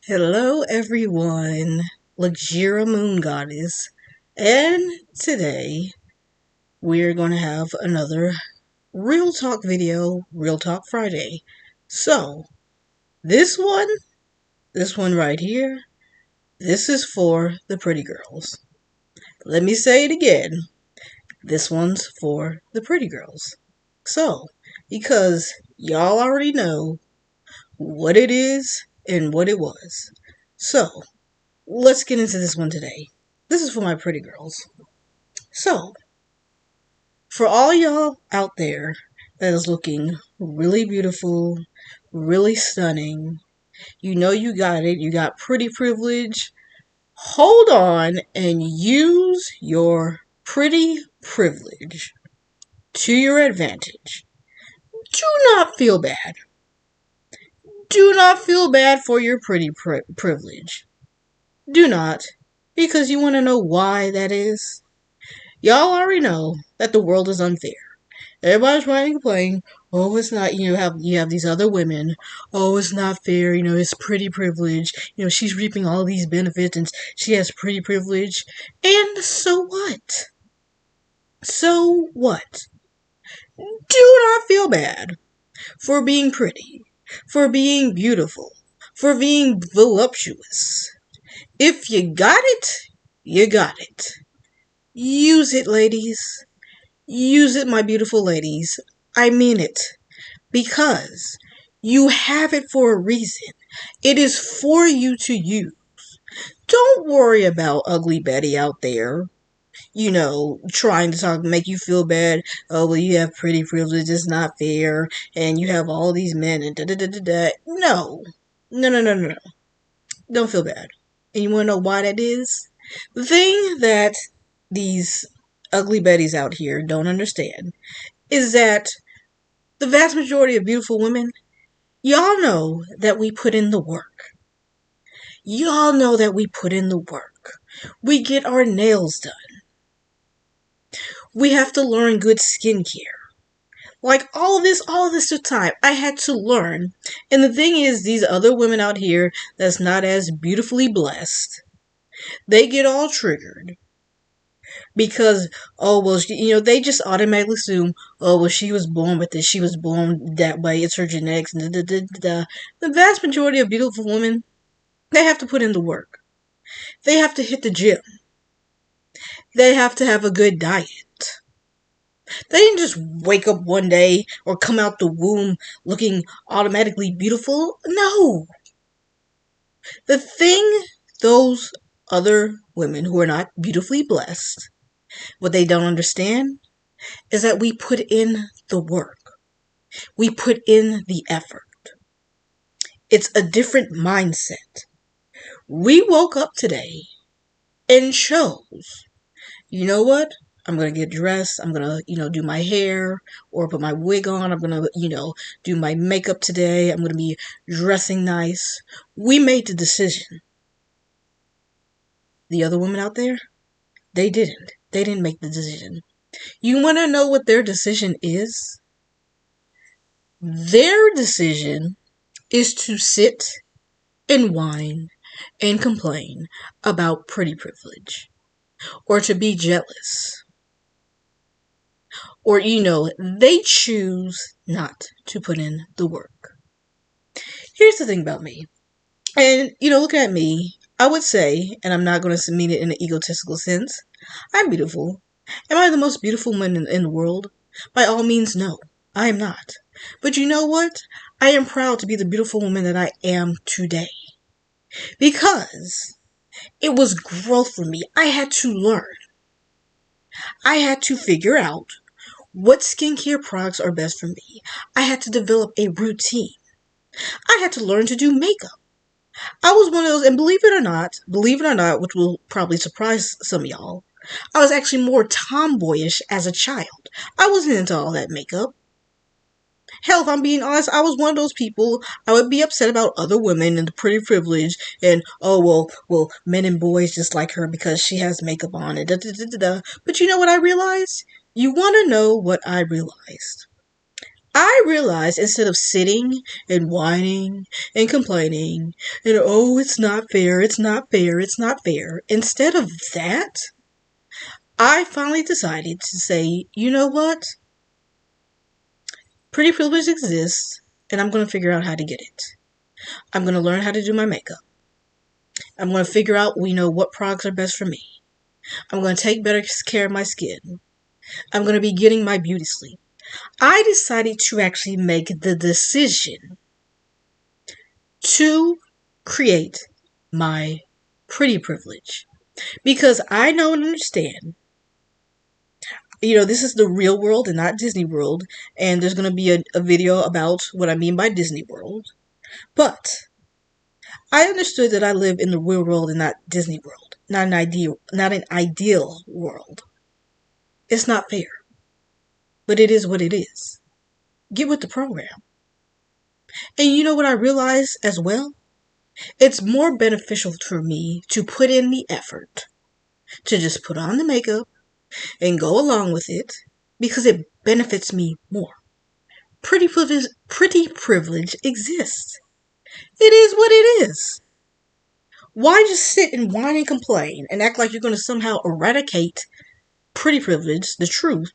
Hello everyone, Luxura Moon Goddess, and today we're going to have another Real Talk video, Real Talk Friday. So, this one right here, this is for the pretty girls. Let me say it again, this one's for the pretty girls. So, because y'all already know what it is and what it was. So, let's get into this one today. This is for my pretty girls. So, for all y'all out there that is looking really beautiful, really stunning, you know you got it, you got pretty privilege, hold on and use your pretty privilege to your advantage. Do not feel bad. Do not feel bad for your pretty privilege. Do not, because you want to know why that is? Y'all already know that the world is unfair. Everybody's trying to complain. Oh, it's not. You have these other women. Oh, it's not fair. It's pretty privilege. She's reaping all these benefits and she has pretty privilege. And so what? So what? Do not feel bad for being pretty, for being beautiful, for being voluptuous. If you got it, you got it. Use it, ladies. Use it, my beautiful ladies. I mean it. Because you have it for a reason. It is for you to use. Don't worry about ugly Betty out there, trying to make you feel bad. Oh, well, you have pretty privilege, it's not fair, and you have all these men, and da da da da da. No. No, no, no, no, no. Don't feel bad. And you want to know why that is? The thing that these ugly Bettys out here don't understand is that the vast majority of beautiful women, y'all know that we put in the work. Y'all know that we put in the work. We get our nails done. We have to learn good skincare. Like all this time, I had to learn. And the thing is, these other women out here that's not as beautifully blessed, they get all triggered because, oh, well, they just automatically assume, oh, well, she was born with this, she was born that way, it's her genetics, da, da, da, da. The vast majority of beautiful women, they have to put in the work. They have to hit the gym. They have to have a good diet. They didn't just wake up one day or come out the womb looking automatically beautiful. No. The thing those other women who are not beautifully blessed, what they don't understand is that we put in the work. We put in the effort. It's a different mindset. We woke up today and chose, you know what? I'm going to get dressed. I'm going to, do my hair or put my wig on. I'm going to, do my makeup today. I'm going to be dressing nice. We made the decision. The other women out there, they didn't. They didn't make the decision. You want to know what their decision is? Their decision is to sit and whine and complain about pretty privilege or to be jealous. Or, they choose not to put in the work. Here's the thing about me. And, look at me. I would say, and I'm not going to mean it in an egotistical sense, I'm beautiful. Am I the most beautiful woman in the world? By all means, no. I am not. But you know what? I am proud to be the beautiful woman that I am today. Because it was growth for me. I had to learn. I had to figure out what skincare products are best for me. I had to develop a routine. I had to learn to do makeup. I was one of those, and believe it or not, which will probably surprise some of y'all, I was actually more tomboyish as a child. I wasn't into all that makeup. Hell, if I'm being honest, I was one of those people, I would be upset about other women and the pretty privilege, and, oh, well, men and boys just like her because she has makeup on, and da-da-da-da-da. But you know what I realized? You want to know what I realized? I realized instead of sitting and whining and complaining and, oh, it's not fair, it's not fair, it's not fair, instead of that, I finally decided to say, you know what? Pretty privilege exists, and I'm going to figure out how to get it. I'm going to learn how to do my makeup. I'm going to figure out, what products are best for me. I'm going to take better care of my skin. I'm going to be getting my beauty sleep. I decided to actually make the decision to create my pretty privilege. Because I know and understand, this is the real world and not Disney World. And there's going to be a video about what I mean by Disney World. But I understood that I live in the real world and not Disney World. Not an ideal world. It's not fair. But it is what it is. Get with the program. And you know what I realized as well? It's more beneficial for me to put in the effort to just put on the makeup and go along with it because it benefits me more. Pretty privilege exists. It is what it is. Why just sit and whine and complain and act like you're going to somehow eradicate pretty privilege, the truth,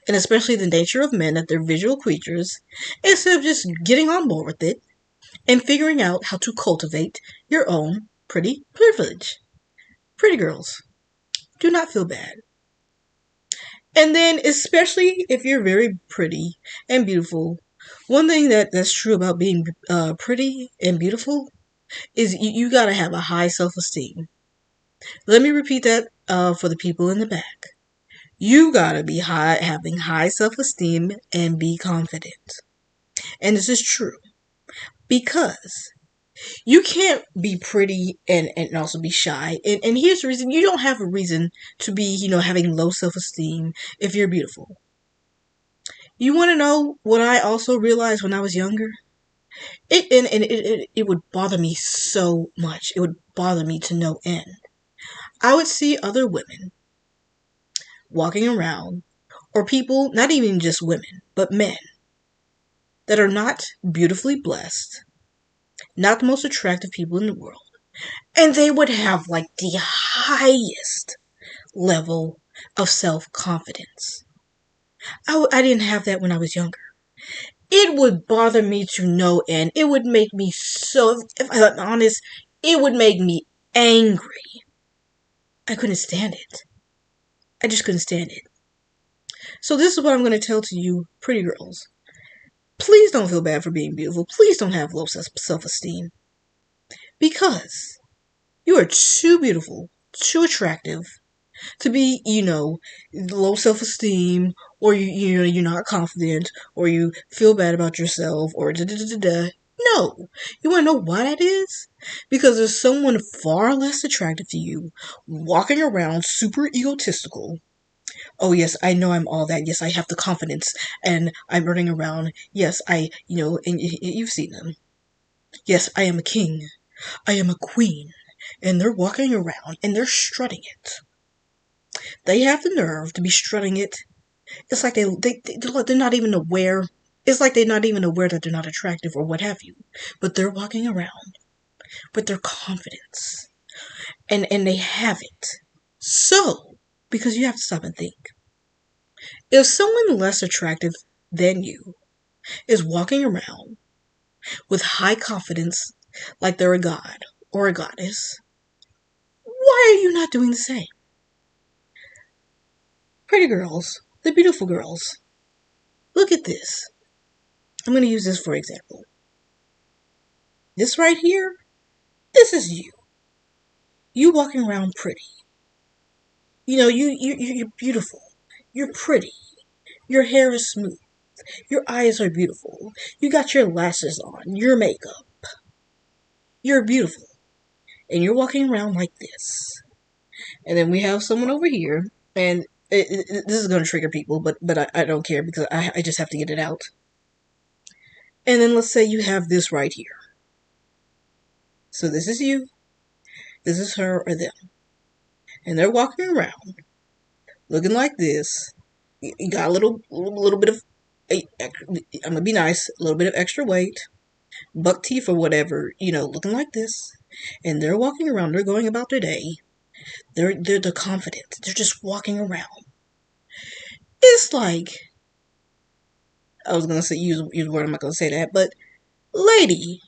and especially the nature of men, that they're visual creatures, instead of just getting on board with it and figuring out how to cultivate your own pretty privilege? Pretty girls, do not feel bad. And then, especially if you're very pretty and beautiful, one thing that's true about being pretty and beautiful is you gotta have a high self-esteem. Let me repeat that for the people in the back. You gotta be having high self-esteem and be confident. And this is true because you can't be pretty and also be shy. And here's the reason. You don't have a reason to be, having low self-esteem if you're beautiful. You want to know what I also realized when I was younger? It would bother me so much. It would bother me to no end. I would see other women walking around, or people, not even just women, but men, that are not beautifully blessed, not the most attractive people in the world. And they would have like the highest level of self-confidence. I didn't have that when I was younger. It would bother me to no end. It would make me so, if I'm honest, it would make me angry. I couldn't stand it. I just couldn't stand it. So this is what I'm going to tell to you, pretty girls. Please don't feel bad for being beautiful. Please don't have low self-esteem. Because you are too beautiful, too attractive to be, low self-esteem, or you're not confident, or you feel bad about yourself, or da da da da. No. You want to know why that is? Because there's someone far less attractive to you walking around super egotistical. Oh yes, I know I'm all that. Yes, I have the confidence, and I'm running around. Yes, and you've seen them. Yes, I am a king. I am a queen. And they're walking around and they're strutting it. They have the nerve to be strutting it. It's like they're not even aware. It's like they're not even aware that they're not attractive or what have you. But they're walking around with their confidence. And they have it. So, because you have to stop and think. If someone less attractive than you is walking around with high confidence like they're a god or a goddess, why are you not doing the same? Pretty girls, the beautiful girls, look at this. I'm going to use this for example. This right here, this is you. You walking around pretty. You're beautiful. You're pretty. Your hair is smooth. Your eyes are beautiful. You got your lashes on, your makeup. You're beautiful. And you're walking around like this. And then we have someone over here, and this is going to trigger people, but I don't care because I just have to get it out. And then let's say you have this right here. So this is you, this is her or them. And they're walking around looking like this. You got a little bit of I'm gonna be nice, a little bit of extra weight, buck teeth or whatever, looking like this, and they're walking around, they're going about their day, they're confident, they're just walking around. It's like, I was gonna say use a word, I'm not gonna say that, but lady,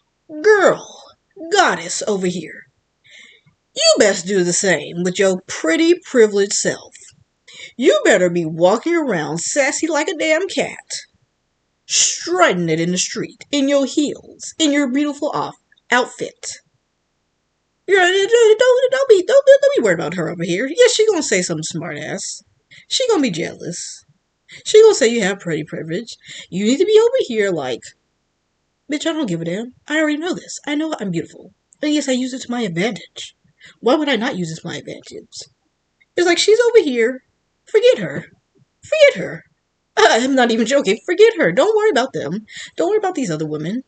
girl, goddess over here, you best do the same with your pretty privileged self. You better be walking around sassy like a damn cat, strutting it in the street, in your heels, in your beautiful outfit. Don't be worried about her over here. Yeah, she gonna say something smart ass. She gonna be jealous. She gonna say you have pretty privilege. You need to be over here like, bitch, I don't give a damn. I already know this. I know I'm beautiful. And yes, I use it to my advantage. Why would I not use it to my advantage? It's like she's over here. Forget her. Forget her. I'm not even joking. Forget her. Don't worry about them. Don't worry about these other women.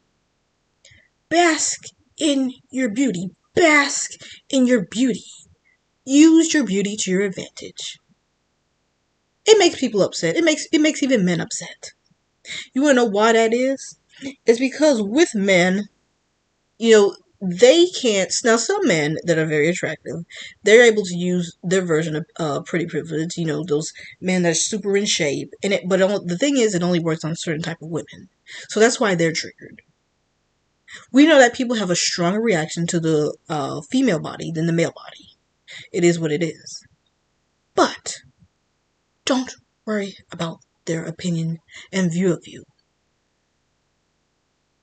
Bask in your beauty. Bask in your beauty. Use your beauty to your advantage. It makes people upset. It makes even men upset. You wanna know why that is? It's because with men, they can't. Now, some men that are very attractive, they're able to use their version of pretty privilege. Those men that's super in shape, but the thing is, it only works on certain type of women. So that's why they're triggered. We know that people have a stronger reaction to the female body than the male body. It is what it is. But don't worry about their opinion and view of you.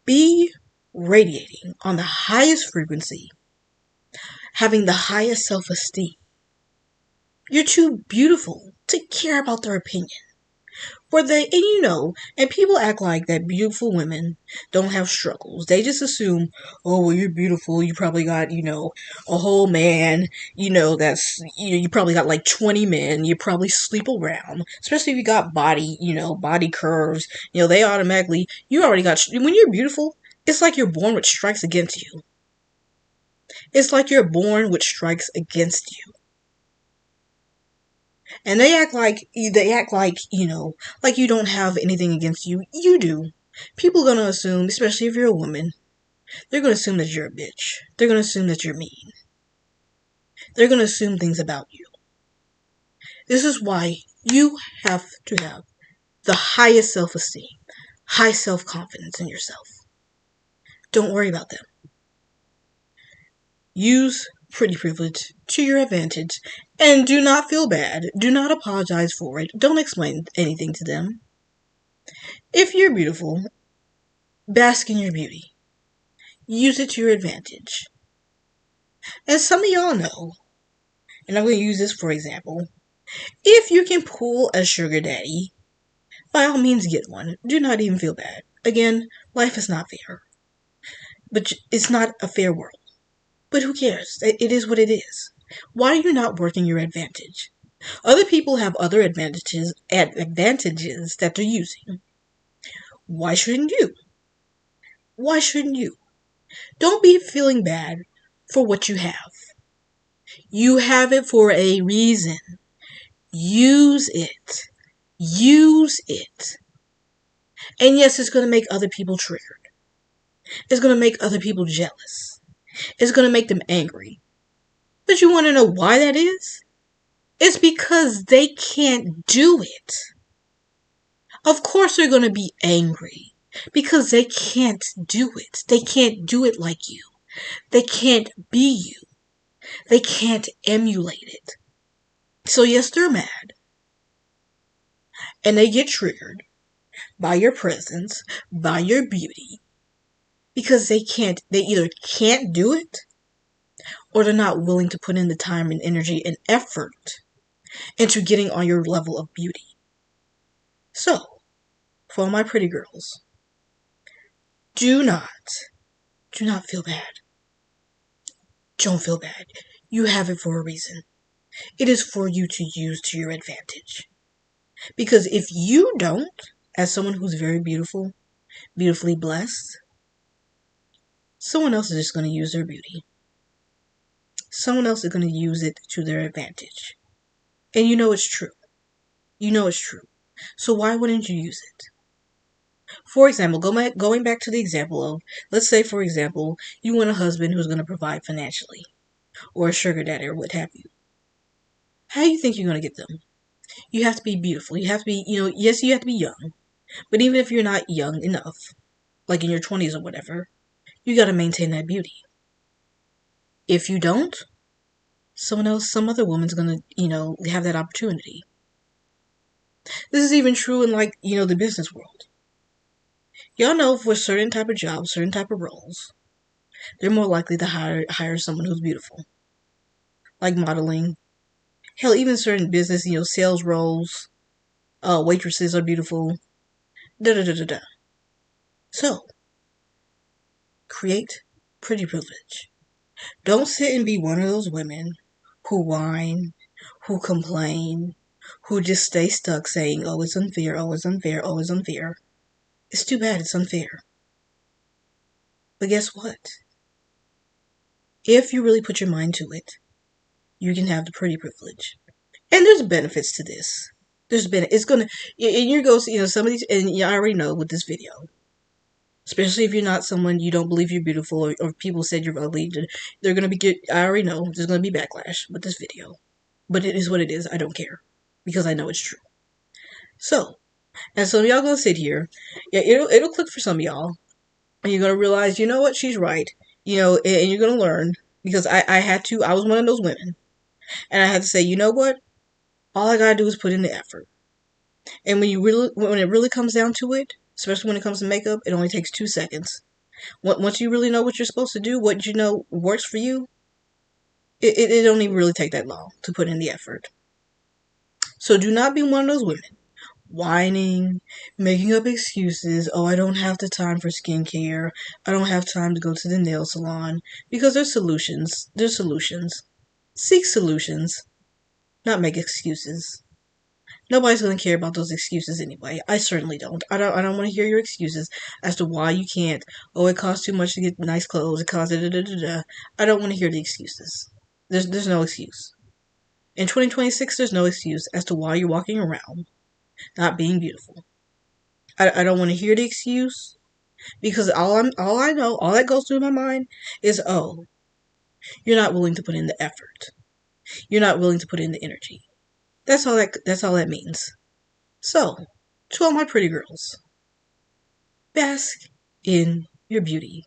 Be radiating on the highest frequency, having the highest self-esteem. You're too beautiful to care about their opinion. And people act like that beautiful women don't have struggles. They just assume, oh, well, you're beautiful. You probably got, a whole man, you probably got like 20 men. You probably sleep around, especially if you got body curves. They automatically, when you're beautiful, it's like you're born with strikes against you. It's like you're born with strikes against you. And they act like, like you don't have anything against you. You do. People are going to assume, especially if you're a woman, they're going to assume that you're a bitch. They're going to assume that you're mean. They're going to assume things about you. This is why you have to have the highest self-esteem, high self-confidence in yourself. Don't worry about them. Use pretty privilege to your advantage, and do not feel bad. Do not apologize for it. Don't explain anything to them. If you're beautiful, bask in your beauty. Use it to your advantage. As some of y'all know, and I'm going to use this for example, if you can pull a sugar daddy, by all means get one. Do not even feel bad. Again, life is not fair. But it's not a fair world. But who cares? It is what it is. Why are you not working your advantage? Other people have other advantages that they're using. Why shouldn't you? Why shouldn't you? Don't be feeling bad for what you have. You have it for a reason. Use it. Use it. And yes, it's going to make other people triggered. It's going to make other people jealous. It's going to make them angry. But you want to know why that is? It's because they can't do it. Of course they're going to be angry. Because they can't do it. They can't do it like you. They can't be you. They can't emulate it. So yes, they're mad. And they get triggered by your presence, by your beauty. Because they either can't do it, or they're not willing to put in the time and energy and effort into getting on your level of beauty. So, for all my pretty girls, do not feel bad. Don't feel bad. You have it for a reason. It is for you to use to your advantage. Because if you don't, as someone who's very beautiful, beautifully blessed, someone else is just going to use their beauty. Someone else is going to use it to their advantage. And you know it's true. You know it's true. So why wouldn't you use it? For example, going back to the example of, let's say, for example, you want a husband who's going to provide financially, or a sugar daddy, or what have you. How do you think you're going to get them? You have to be beautiful. You have to be, yes, you have to be young. But even if you're not young enough, like in your 20s or whatever, you got to maintain that beauty. If you don't, some other woman's going to, have that opportunity. This is even true in, like, the business world. Y'all know for certain type of jobs, certain type of roles, they're more likely to hire someone who's beautiful. Like modeling. Hell, even certain business, sales roles, waitresses are beautiful. Da da da da da. So, create pretty privilege. Don't sit and be one of those women who whine, who complain, who just stay stuck saying, oh, it's unfair, oh, it's unfair, oh, it's unfair. It's too bad it's unfair. But guess what? If you really put your mind to it, you can have the pretty privilege. And there's benefits to this. It's gonna, and you go, some of these, and you already know with this video, especially if you're not someone, you don't believe you're beautiful, or people said you're ugly, they're gonna be, I already know, there's gonna be backlash with this video. But it is what it is, I don't care, because I know it's true. So, and some of y'all gonna sit here, yeah, it'll click for some of y'all, and you're gonna realize, you know what, she's right, and you're gonna learn, because I was one of those women, and I had to say, you know what, all I gotta do is put in the effort. And when it really comes down to it, especially when it comes to makeup, it only takes 2 seconds. Once you really know what you're supposed to do, what you know works for you, it don't even really take that long to put in the effort. So do not be one of those women whining, making up excuses. Oh, I don't have the time for skincare. I don't have time to go to the nail salon. Because there's solutions. There's solutions. Seek solutions, not make excuses. Nobody's going to care about those excuses anyway. I certainly don't. I don't want to hear your excuses as to why you can't. Oh, it costs too much to get nice clothes. It costs da da da da. I don't want to hear the excuses. There's no excuse. In 2026, there's no excuse as to why you're walking around not being beautiful. I don't want to hear the excuse, because all I know, all that goes through my mind is, oh, you're not willing to put in the effort. You're not willing to put in the energy. That's all that means. So, to all my pretty girls, bask in your beauty,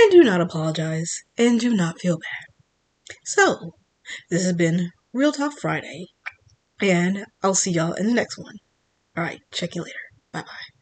and do not apologize, and do not feel bad. So, this has been Real Talk Friday, and I'll see y'all in the next one. Alright, check you later. Bye bye.